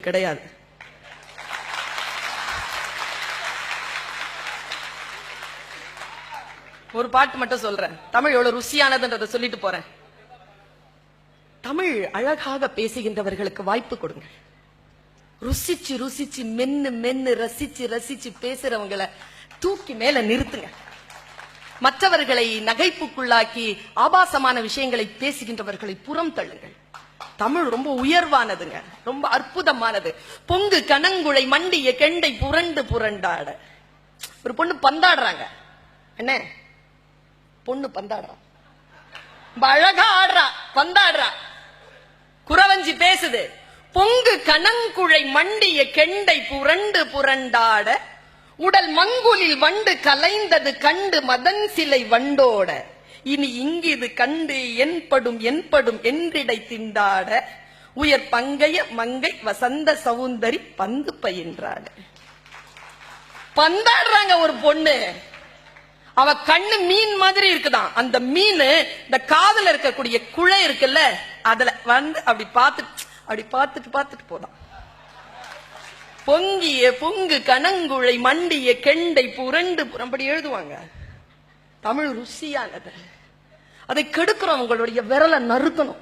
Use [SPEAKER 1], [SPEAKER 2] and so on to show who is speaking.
[SPEAKER 1] கிடையாது. ஒரு பாட்டு மட்டும் சொல்றேன். தமிழ் எவ்வளவு ருசியானதுன்றதை சொல்லிட்டு போறேன். தமிழ் அழகாக பேசுகின்றவர்களுக்கு வாய்ப்பு கொடுங்க. ருசிச்சு ருசிச்சு மென்னு மென்னு ரசிச்சு ரசிச்சு பேசுறவங்களை தூக்கி மேல நிறுத்துங்க. மற்றவர்களை நகைப்புக்குள்ளாக்கி ஆபாசமான விஷயங்களை பேசுகின்றவர்களை புறம் தள்ளுங்கள். தமிழ் ரொம்ப உயர்வானதுங்க, ரொம்ப அற்புதமானது. பொங்கு கனங்குழை மண்டிய கெண்டை புரண்டு புரண்டாட. ஒரு பொண்ணு பந்தாடுறாங்க, என்ன பொண்ணு பந்தாடுறா, அழகா ஆடுறா, பந்தாடுறா, குறவஞ்சி பேசுது. பொங்கு கனங்குழை மண்டிய கெண்டை புரண்டு புரண்டாட, உடல் மங்குலில் வண்டு கலைந்தது கண்டு மதன் சிலை வண்டோட, இனி இங்கிது கண்டு என்படும் என்படும் என்றிடை திண்டாட, உயர் பங்கைய மங்கை வசந்த சவுந்தரி பந்து பயின்றாட. பந்தாடுறாங்க ஒரு பொண்ணு. அவ கண்ணு மீன் மாதிரி இருக்குதான். அந்த மீன் இந்த காதுல இருக்கக்கூடிய குழை இருக்குல்ல, அதுல வந்து அப்படி பார்த்துட்டு போதான். பொங்கிய பொங்கு கனங்குழை மண்டிய கெண்டை புரண்டு புறம்படி எழுதுவாங்க. தமிழ் ருசியானது. அதை கெடுக்கிறோம். உங்களுடைய விரலை நறுக்கணும்.